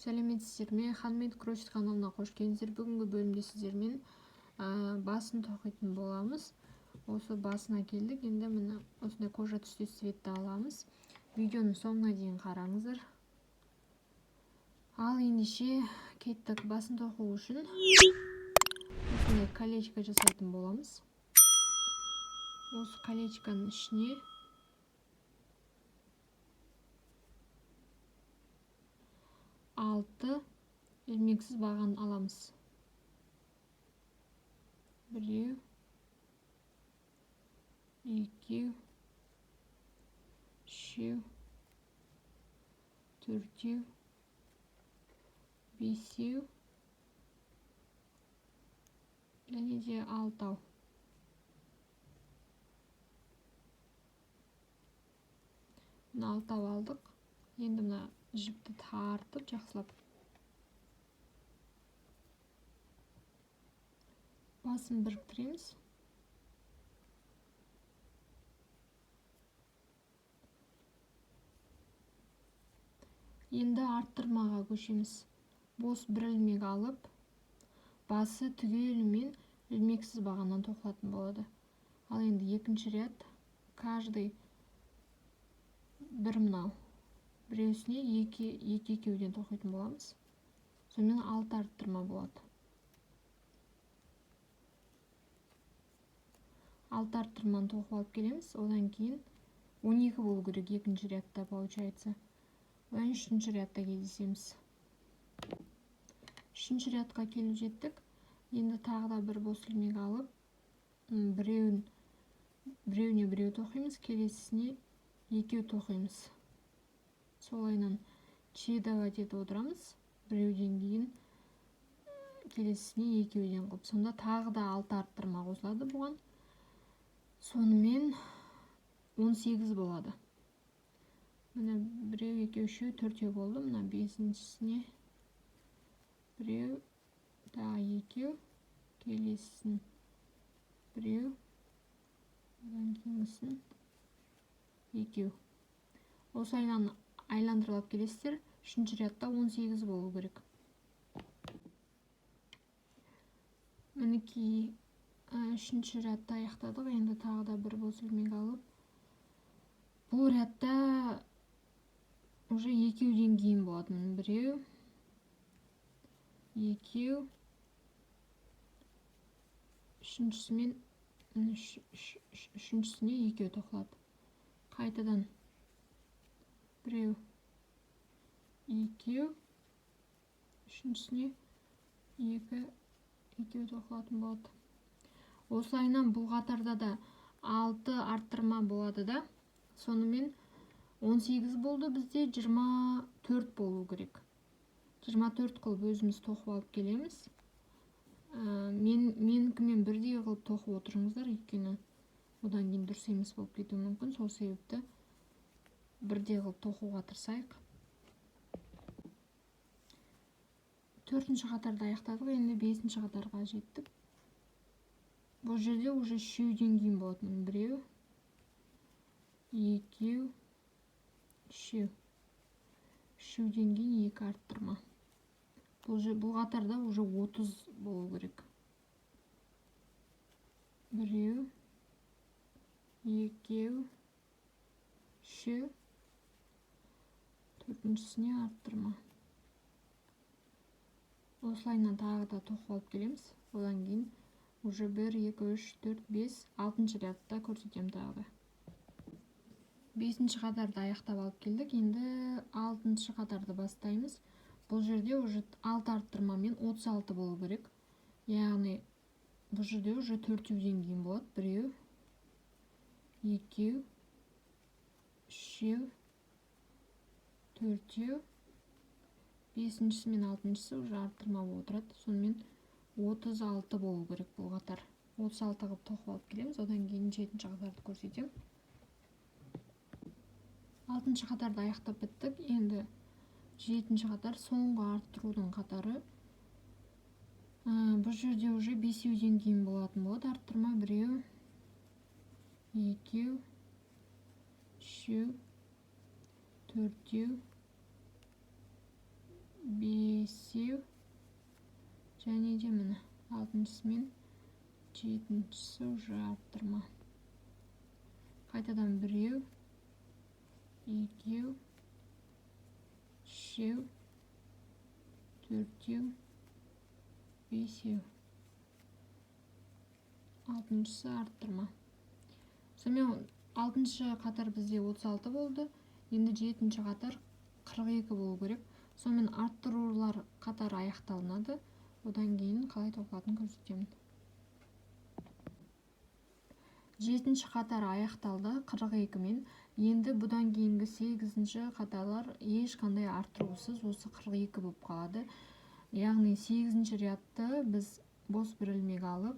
Сәлеметсіздер ме? Ханмет Крочет каналына қош келдіңіздер. Бүгінгі бөлімде сіздермен басын тоқитын боламыз. Осы басына келдік. Енді міне осындай кожа түстес цветті аламыз. Видеоның соңына дейін қараңыздар. Ал ендеше кеттік. Басын тоқу үшін осындай колечко жасайтын боламыз. Осы колечканың ішіне алты ilmeksiz баған аламыз. Біреу, екеу, үшеу, төртеу, бесеу және де алтау. Мына алтау алдық. Енді мына жіпті тартып жақсылап басын біріктіреміз. Енді арттырмаға көшеміз. Бос бір ilmek алып, басы түгелімен ilmeksiz бағаннан тоқылатын болады. Ал енді екінші ряд каждый бір мынау. Біреусіне екі-екеуден тоқитын боламыз. Сонымен 6 арттырма болады. 6 арттырманы тоқып алып келеміз. Одан кейін 12 болу керек екінші рядта получается. Одан үшінші рядта кездесеміз. Үшінші рядқа келіп жеттік. Енді тағы да бір бос ilmek алып, біреуіне біреу тоқимыз, келесісіне екеу тоқимыз. Солайынан чередовать етіп отырамыз. Біреуден кейін келесісіне екеуден қылып. Сонда тағы да 6 арттырма қосылады бұған. Сонымен 18 болады. Міне біреу, екеу, үшеу, төртеу болды. Мына бесіншісіне біреу, тағы екеу, келесісін біреу, одан кейінгісін екеу. Осылайынан айландырып келесіздер. Үшінші рядта 18 болу керек. Мінекей үшінші рядта аяқтадық. Енді тағы да бір бос ilmek алып, бұл рядта уже екеуден кейін болады. Біреу, екеу, үшіншісіне екеу тоқылады. Қайтадан біреу, екеу, үшіншісіне екеу тоқылатын болады. Осылайынан бұл қатарда да 6 арттырма болады да. Сонымен 18 болды, бізде 24 болу керек. 24 қылып өзіміз тоқып алып келеміз. Менікімен бірдей қылып тоқып отырыңыздар, өйткені одан кейін дұрыс емес болып кетуі мүмкін. Сол себепті бірдей қылып тоқуға тырысайық. Төртінші қатарды аяқтадық. Енді бесінші қатарға жеттік. Бұл жерде уже үшеуден кейін болады. Біреу, екеу, үшеу. Үшеуден кейін екі арттырма. Бұл қатарда уже 30 болу керек. Біреу, екеу, үшеу, төртіншісіне арттырма. Осылайынан тағы да тоқып алып келеміз. Одан кейін уже 1, 2, 3, 4, 5, 6 рядта көрсетем тағы да. 5-ші қатарды аяқтап алып келдік. Енді 6-ші қатарды бастаймыз. Бұл жерде уже 6 арттырмамен 36 болу керек. Яғни бұл жерде уже 4-ден кейін болады. Біреу, екеу, үшеу, төртеу, 5-ші мен 6-шысы уже арттырма болып отырады. Сонымен 36 болу керек бұл қатар. 36 қылып тоқып алып келеміз. Одан кейін 7-ші қатарды көрсетем. 6-ші қатарды аяқтап біттік. Енді 7-ші қатар соңғы арттырудың қатары. Бұл жерде уже 5-ден кейін болатын болады. Арттырма біреу, екеу, үшеу, төртеу, 5, бесеу және де міне 6-сы мен 7-сі уже арттырма. Қайтадан 1, 2, 3, 4, 5, 6-сы арттырма. Сонымен 6-шы қатар бізде 36 болды. Енді 7-ші қатар 42 болу керек. Сонымен арттырулар қатары аяқталынады. Одан кейін қалай тоқылатынын көрсетемін. 7-ші қатар аяқталды 42 мен. Енді бұдан кейінгі 8-ші қатарлар ешқандай арттырусыз осы 42 болып қалады. Яғни 8-ші рядты біз бос бір ілмек алып,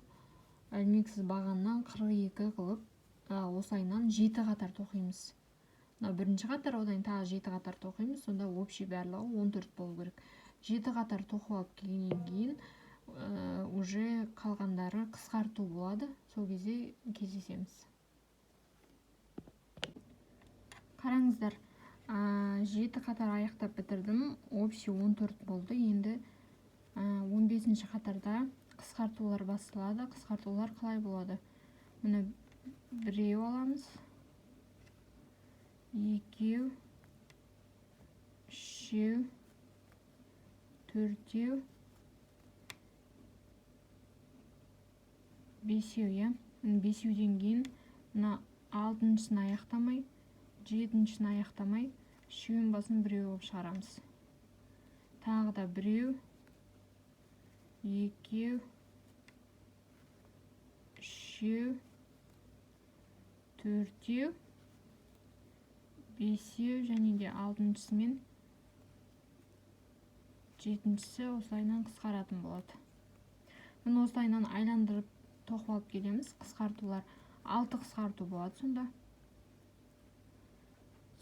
ілмексіз бағаннан 42 қылып, осайынан 7 қатар тоқимыз. Бірінші қатар, одан тағы 7 қатар тоқимыз, сонда общий барлығы 14 болу керек. 7 қатар тоқып алып келгеннен кейін уже қалғандары қысқарту болады. Сол кезде кездесеміз. Қараңыздар, 7 қатар аяқтап бітірдім, общий 14 болды. Енді 15-ші қатарда қысқартулар басталады. Қысқартулар қалай болады? Мұны 1 аламыз, 2, 3, 4, 5, 5-ден кейін 6-шыны аяқтамай, 7-шіні аяқтамай, 3-ін басын 1 болып шығарамыз. Тағы да 1, 2, 3, 4, 5 және де 6-шысы мен 7-шісі осылайынан қысқаратын болады. Мұны осылайынан айландырып тоқып алып келеміз. Қысқартулар 6 қысқарту болады сонда.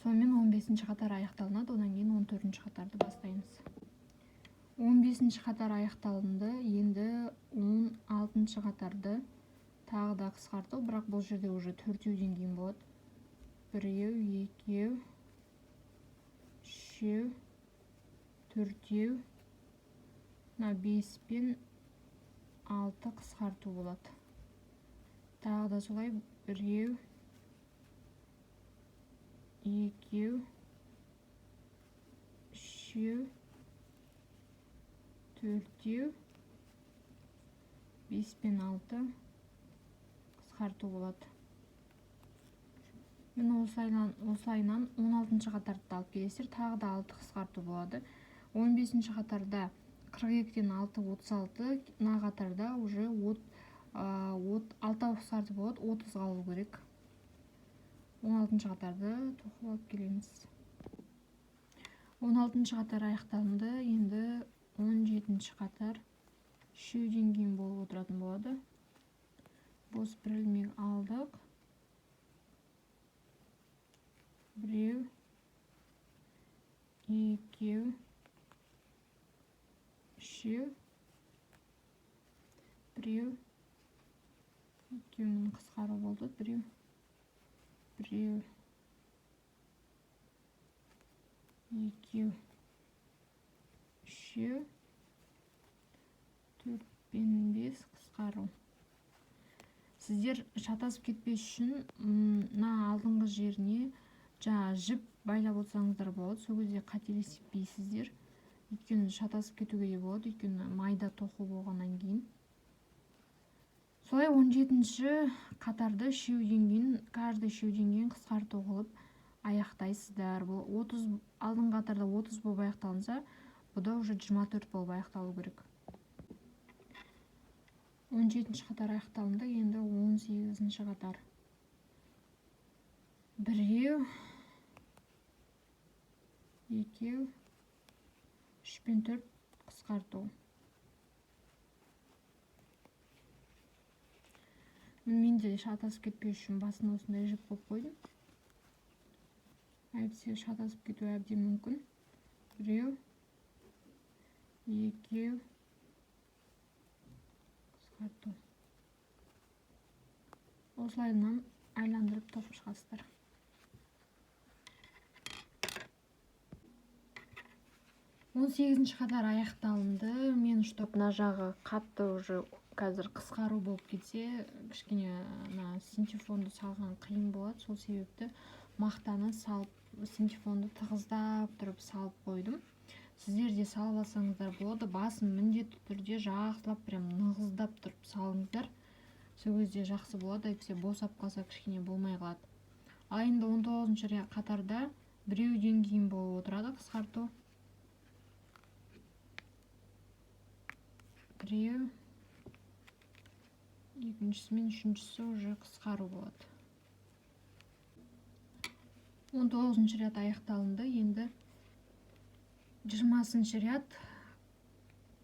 Сонымен 15-ші қатар аяқталынады, одан кейін 14-ші қатарды бастаймыз. 15-ші қатар аяқталынды, енді 16-шы қатарды тағы да қысқарту, бірақ бұл жерде уже 4-ден кейін болады. 1, 2, 3, 4, 5 пен 6 қысқарту болады. Тағы да солай 1, 2, 3, 4, 5 пен 6 қысқарту болады. Мен осылайынан 16-ші қатарды алып келесіздер, тағы да 6 қысқарту болады. 15-ші қатарда 42-ден 6, 36, мына қатарда уже 6 қысқарту болады, 30 қалу керек. 16-ші қатарды тоқып алып келеміз. 16-ші қатар аяқталынды, енді 17-ші қатар 3-ден кейін болып отыратын болады. Бос бір ілмек алдық. 1, 2, 3, 1, 2-нің қысқару болды. 1, 2, 3, 4 пен 5 қысқару. Сіздер шатасып кетпес үшін алдыңғы жеріне жіп байлап отырсаңыздар болады. Сол кезде қателеспейсіздер. Өйткені шатасып кетуге де болады, өйткені майда тоқу болғаннан кейін. Солай 17-ші қатарды 3-ден кейін, каждый 3-ден кейін қысқарту қылып аяқтайсыздар. Бұл 30, алдыңғы қатарда 30 болып аяқталынса, бұда уже 24 болып аяқталу керек. 17-ші қатар аяқталынды, енді 18-ші қатар. 1, 2, 3 пен 4 қысқарту. Мен де шатасып кетпес үшін басына осындай жіп болып қойдым. Әйтсе шатасып кету әбден мүмкін. 1, 2 қысқарту. Осылайынан айландырып тоқып шығасыздар. 18 қатар аяқталынды. Мен штоп мына жағы қатты уже қазір қысқару болып кетсе, кішкене синтефонды салған қиын болады. Сол себепті мақтаны салып синтефонды тығыздап тұрып салып қойдым. Сіздер де салып алсаңыздар болады. Басын міндетті түрде жақсылап прям нығыздап тұрып салыңыздар. Сол кезде жақсы болады. Әйтпесе босап қалса кішкене болмай қалады. Ал енді 19 қатарда біреуден кейін болып отырады қысқарту. Біреу, екіншісі мен үшіншісі уже қысқару болады. 19 ряд аяқталынды. Енді 20 ряд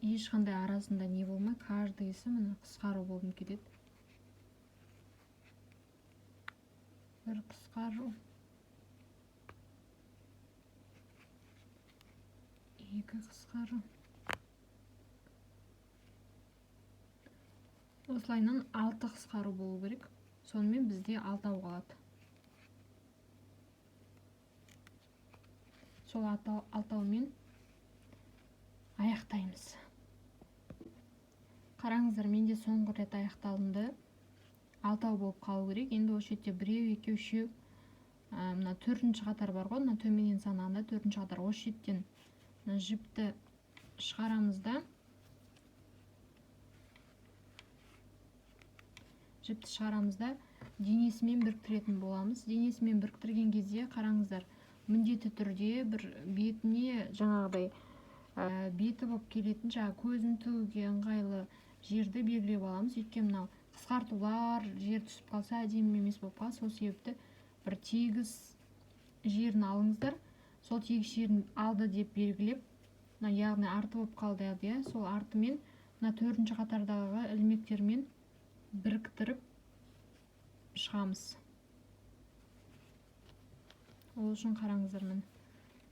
ешқандай арасында не болмай, каждыйсы міне қысқару болып кетеді. Бір қысқару, екі қысқару. Осылайынан 6 қысқару болу керек. Сонымен бізде 6 қалады. Сол 6-мен аяқтаймыз. Қараңыздар, менде соңғы рет аяқталынды. 6 болып қалу керек. Енді осы жерде біреу, екеу, үшеу, мына 4-ші қатар бар ғой, мына төменнен санағанда 4-ші қатар. Осы жерден жіпті шығарамыз да, денесімен біріктіретін боламыз. Денесімен біріктірген кезде қараңыздар, міндетті түрде бір бетіне жаңағыдай беті болып келетін, көзін тігуге ыңғайлы жерді белгілеп аламыз. Өйткені мынау қысқартулар жер түсіп қалса әдемі емес болып қалады. Сол себепті бір тегіс жерін алыңыздар. Сол тегіс жерін алды деп белгілеп, яғни арты болып қалды, сол артымен мына 4-ші қатардағы ілмектермен біріктіріп шығамыз. Ол үшін қараңыздар, мен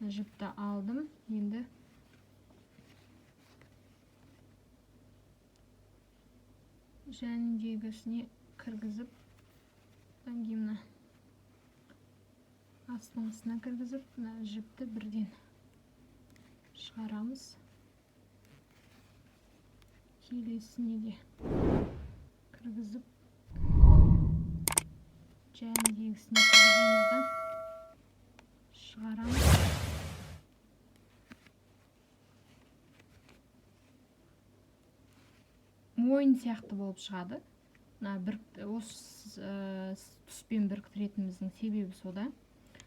жіпті алдым. Енді жәндегісіне кіргізіп, гимна астыңғысына кіргізіп, жіпті бірден шығарамыз. Келесіне де кіргізіп, жәндегісіне кіргіземізді шығарамыз. Мойын сияқты болып шығады. Осы түспен біріктіретіміздің себебі сода.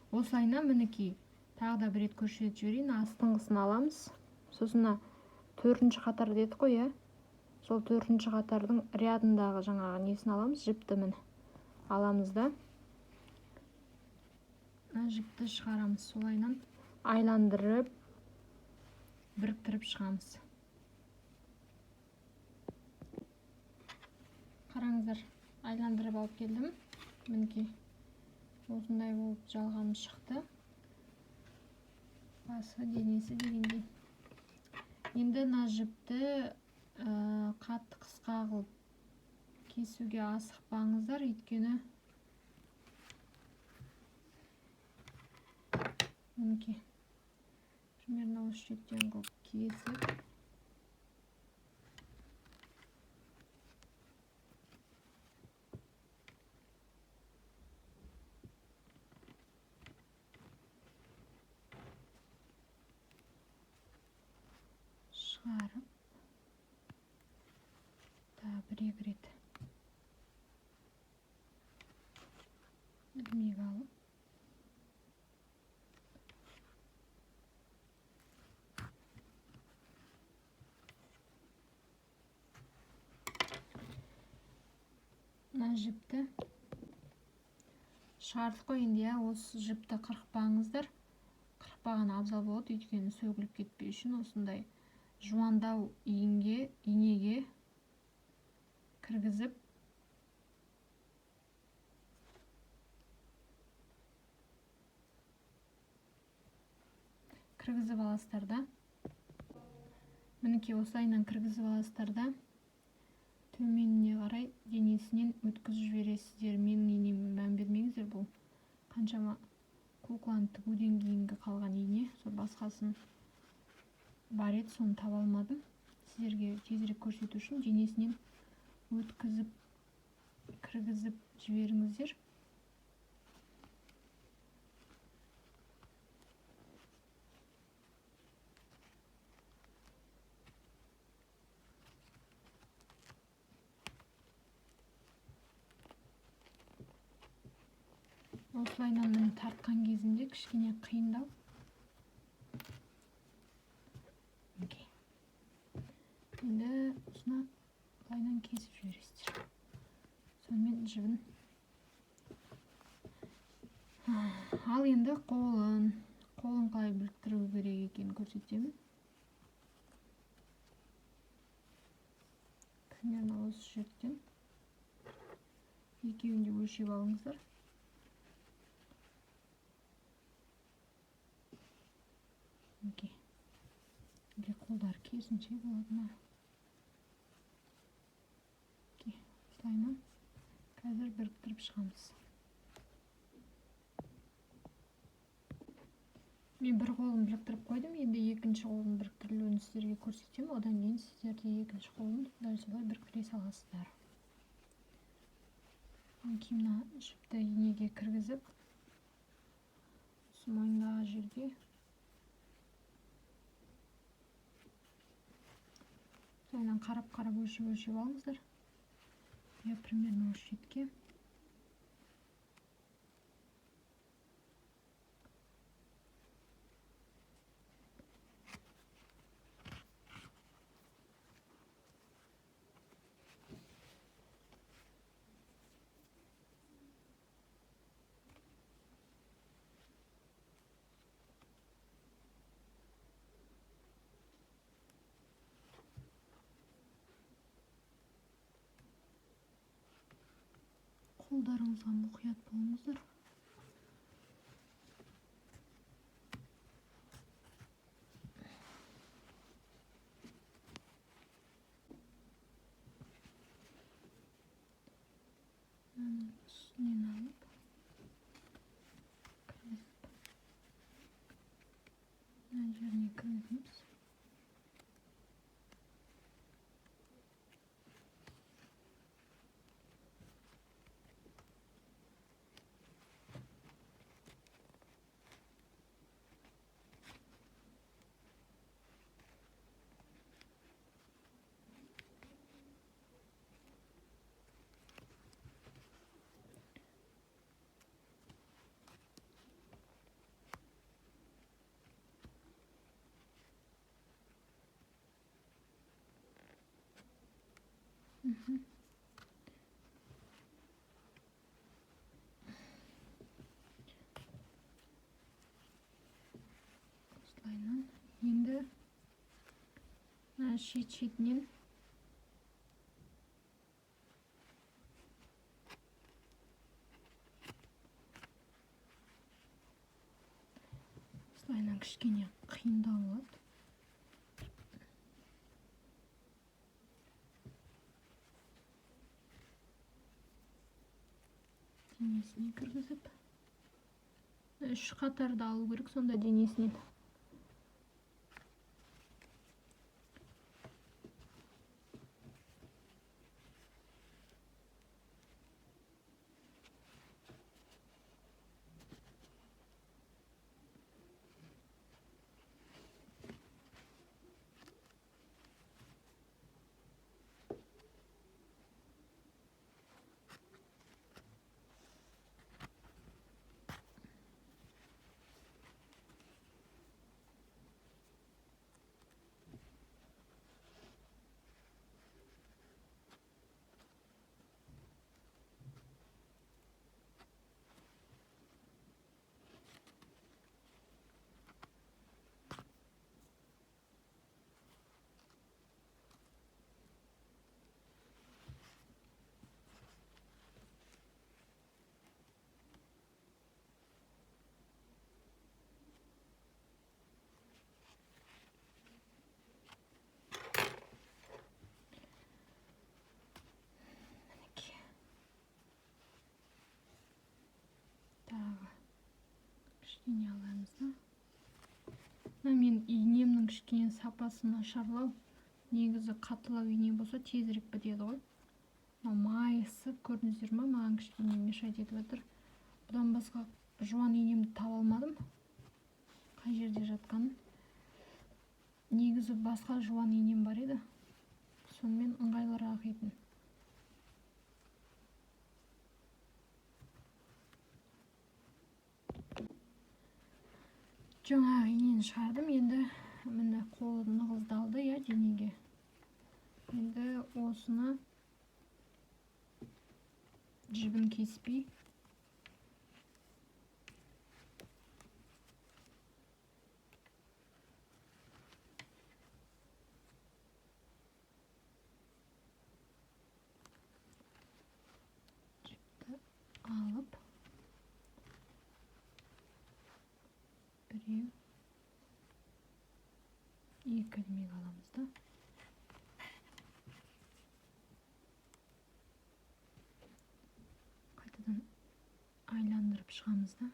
Осылайынан мінекей, тағы да бір рет көрсетіп жіберейін. Астыңғысын аламыз. Сосын 4-ші қатар дедік қой, сол 4-ші қатардың рядындағы жаңағы несін аламыз, жіпті міне аламыз да, жіпті шығарамыз. Солайынан айландырып, біріктіріп шығамыз. Қараңыздар, айландырып алып келдім. Мінекей, осындай болып жалғаны шықты. Басы, денесі дегендей. Енді мына жіпті қатты қысқа қылып кесуге асықпаңыздар, өйткені мінекей, примерно осы жерден қылып кесіп, шығарып, бір-екі рет ілмек алып, мына жіпті шығардық қой. Енді осы жіпті қырықпаңыздар. Қырықпаған абзал болады, өйткені сөгіліп кетпей үшін осындай жуандау инеге кіргізіп, аласыздар да. Мінекей, осылайынан кіргізіп аласыздар да, төменіне қарай денесінен өткізіп жібересіздер. Менің инеме мән бермеңіздер, бұл қаншама кукланы тігуден кейінгі қалған ине, сол басқасын бар еді, соны таба алмадым. Сіздерге тезірек көрсету үшін денесінен өткізіп кіргізіп жіберіңіздер. Осылайынан міне тартқан кезінде кішкене қиындау. Енді осыны былайынан кесіп жібересіздер. Сонымен жібін. Ал енді қолын қалай біріктіру керек екенін көрсетемін. Примерно осы жерден екеуін де өлшеп алыңыздар. Қолдар керісінше болады ма? Осылайынан қазір біріктіріп шығамыз. Мен бір қолын біріктіріп қойдым, енді екінші қолын біріктірілуін сіздерге көрсетемін. Одан кейін сіздер де екінші қолын дәл солай біріктіре саласыздар. Мына жіпті инеге кіргізіп, осы мойындағы жерге осылайынан қарап өлшеп алыңыздар. Я примерно осы жетке. Қолдарыңызға мұқият болыңыздар. Үстінен алып, кіргізіп, мына жеріне кіргіземіз. Осылайынан енді шетінен осылайынан кішкене қиындау болады. Денесіне кіргізіп, 3 қатарды алу керек, сонда денесінен. Кішкене аламыз да. Мен инемнің кішкене сапасы нашарлау. Негізі қатылау ине болса тезірек бітеді ғой. Майысы көрдіңіздер ме, маған кішкене мешать етіп жатыр. Бұдан басқа жуан инемді таба алмадым. Қай жерде жатқанын. Негізі басқа жуан инем бар еді. Сонымен ыңғайлырақ етін. Жаңағы инені шығардым. Енді міне қолы нығыздалды, я, денеге. Енді осыны жібін кеспей жіпті алып біреу екі ілмек аламыз да. Қайтадан айландырып шығамыз да.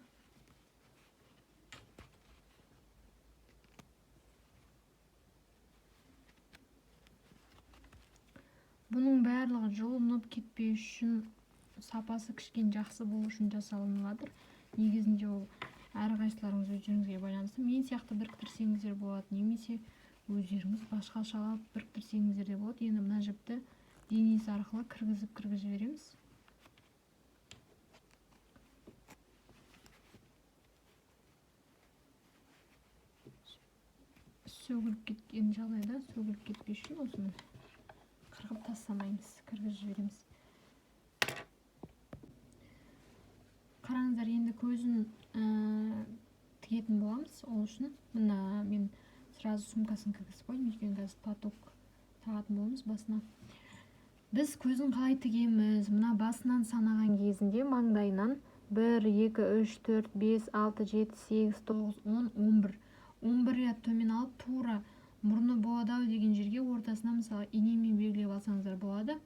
Бұның барлығы жылынып кетпей үшін, сапасы кішкене жақсы болу үшін жасалыныватыр. Негізінде ол әрқайсыларыңыз өздеріңізге байланысты. Мен сияқты біріктірсеңіздер болады, немесе өздеріңіз басқашалап біріктірсеңіздер де болады. Енді мына жіпті денесі арқылы кіргізіп береміз. Сөгіліп кеткен жағдайда сөгіліп кетпей үшін осыны қырғып тастамаймыз, кіргізіп жібереміз. Қараңыздар, енді көзін тігетін боламыз. Ол үшін мына мен сразу сумкасын кіргізіп қойдым, өйткені қазір платок тағатын боламыз басына. Біз көзін қалай тігеміз? Мына басынан санаған кезінде маңдайынан 1, 2, 3, 4, 5, 6, 7, 8, 9, 10, 11. 11 ряд төмен алып, тура мұрны болады деген жерге ортасына мысалы инемен белгілеп алсаңыздар болады.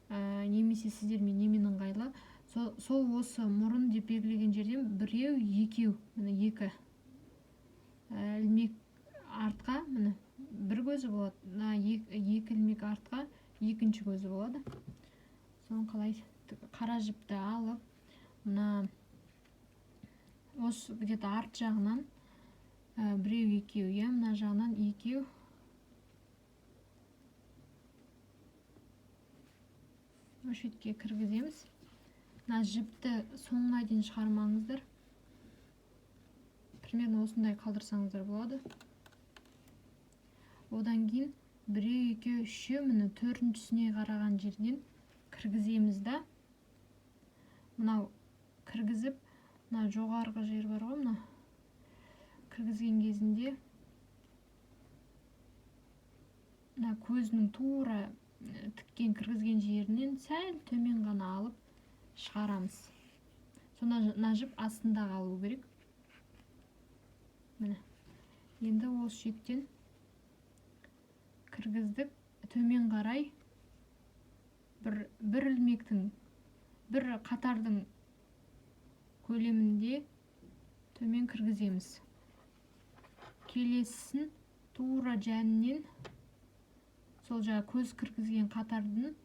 Немесе сіздермен немен ыңғайлы. Сол осы мұрын деп белгілеген жерден біреу, екеу, міне екі ілмек артқа, міне бір көзі болады. Екі ілмек артқа, екінші көзі болады. Соны қалай қара жіпті алып, мына осы где-то арт жағынан біреу, екеу, я, мына жағынан екеу. Өшетке кіргіземіз. Мына жіпті соңына дейін шығармаңыздар. Примерно осындай қалдырсаңыздар болады. Одан кейін біреу, екеу, үшеу, міне төртіншісіне қараған жерден кіргіземіз да. Мынау кіргізіп, мына жоғарғы жер бар ғой, мына кіргізген кезінде мына көзінің тура тіккен кіргізген жерінен сәл төмен ғана алып шығарамыз. Сонда мына жіп астында қалу керек. Міне. Енді осы шеттен кіргіздік, төмен қарай бір ілмектің, бір қатардың көлемінде төмен кіргіземіз. Келесісін тура жәнінен, сол жаңа көз кіргізген қатардың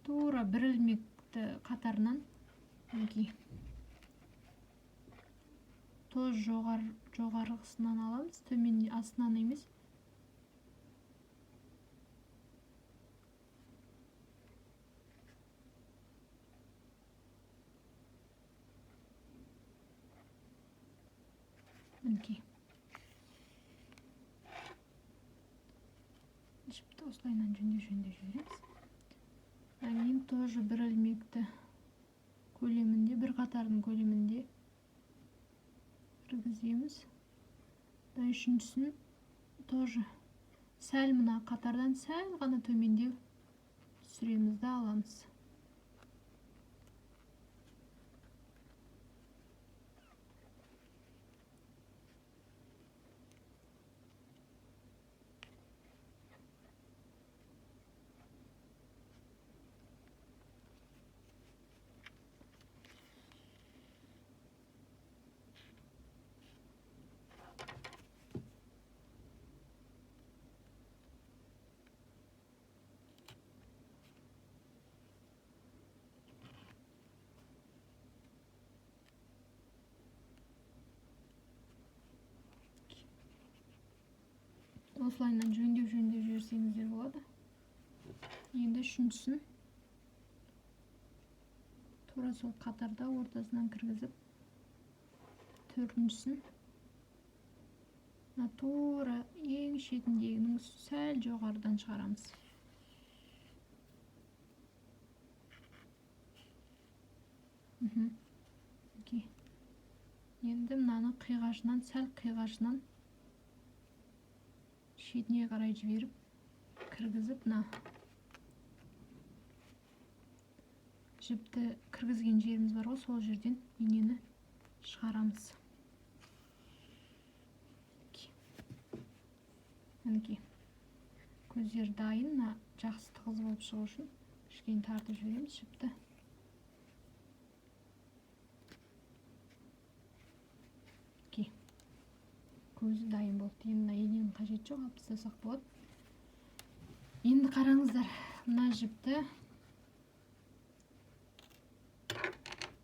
тура бір ілмекті қатарынан тоз жоғарғысынан аламыз, төмен астынан емес. Мінекей. Жіпті осылайынан жөндеп жібереміз. Кейін тоже бір ілмекті көлемінде, бір қатардың көлемінде кіргіземіз. Үшіншісін тоже сәл мына қатардан сәл ғана төмендеу түсіреміз да аламыз. осылайынан жөндеп жіберсеңіздер болады. Енді үшіншісін тура сол қатарда ортасынан кіргізіп, төртіншісін тура ең шетіндегінің сәл жоғарыдан шығарамыз. Енді мынаны қиғашынан, сәл қиғашынан шетіне қарай жіберіп, кіргізіп, жіпті кіргізген жеріміз бар ғой, сол жерден инені шығарамыз. Мінекей, көздер дайын, жақсы тығыз болып шығу үшін кішкене тартып жібереміз жіпті. Көзі дайын болды. Енді иненің қажет жоқ, алып тастасақ болады. Енді қараңыздар, мына жіпті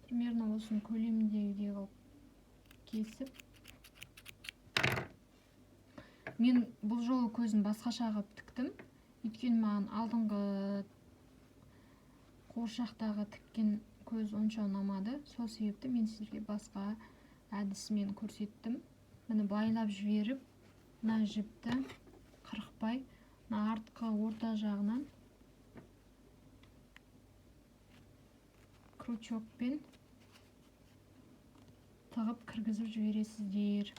примерно осының көлеміндегідей қылып кесіп, мен бұл жолы көзін басқаша қылып тіктім. Өйткені маған алдыңғы қуыршақтағы тіккен көз онша ұнамады. Сол себепті мен сіздерге басқа әдісімен көрсеттім. Мені байлап жіберіп, мына жіпті қырықпай, артқы орта жағынан крючокпен тығып кіргізіп жібересіздер.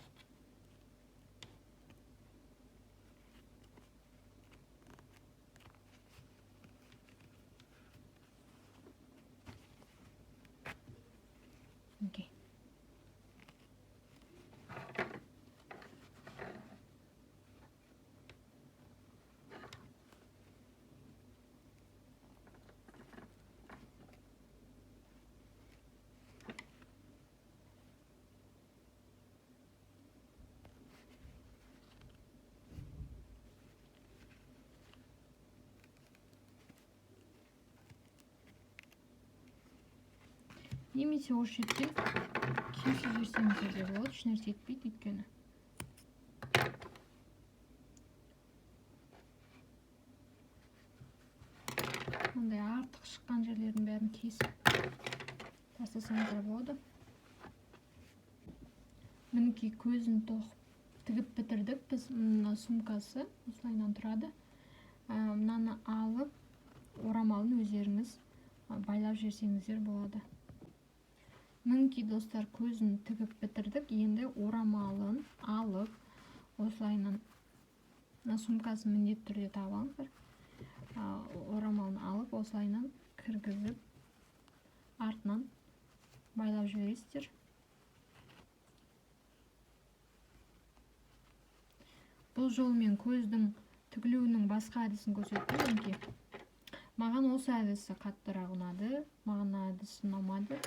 Немесе осы жерден кесіп жіберсеңіздер де болады, ешнәрсе етпейді өйткені. Мындай артық шыққан жерлердің бәрін кесіп тастасаңыздар болады. Мінекей көзін тігіп бітірдік. Біз мына сумкасы осылайынан тұрады. Мынаны алып, орамалын өздеріңіз байлап жіберсеңіздер болады. Мінекей достар, көзін тігіп бітірдік. Енді орамалын алып, осылайынан мына сумкасын міндетті түрде табыңыздар. Орамалын алып, осылайынан кіргізіп, артынан байлап жібересіздер. Бұл жолы мен көздің тігілуінің басқа әдісін көрсеттім. Маған осы әдісі қаттырақ ұнады, маған әдісі ұнамады.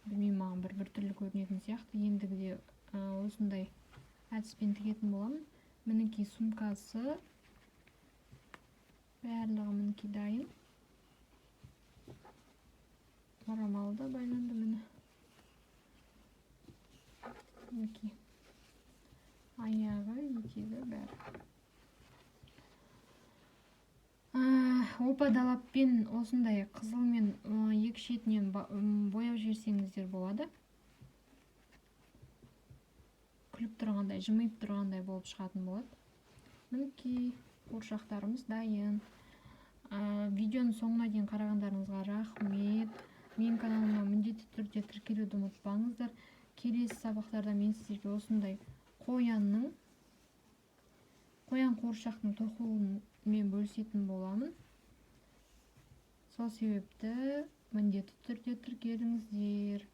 Білмеймін, маған бір түрлі көрінетін сияқты. Ендігіде осындай әдіспен тігетін боламын. Мінекей сумкасы барлығы мінекей дайын. Орамалы да байланды міне. Мінекей аяғы, етегі бәрі. Опа-далаппен осындай қызылмен екі шетінен бояп жіберсеңіздер болады. Күліп тұрғандай, жымиып тұрғандай болып шығатын болады. Мінекей қуыршақтарымыз дайын. Видеоның соңына дейін қарағандарыңызға рахмет. Менің каналыма міндетті түрде тіркелуді ұмытпаңыздар. Келесі сабақтарда мен сіздерге осындай қоян қуыршақтың тоқуымен бөлісетін боламын. Сол себепті міндетті түрде тіркеліңіздер.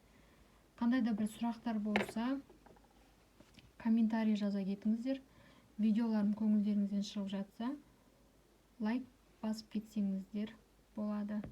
Қандай да бір сұрақтар болса, комментарий жаза кетіңіздер. Видеоларым көңілдеріңізден шығып жатса, лайк басып кетсеңіздер болады.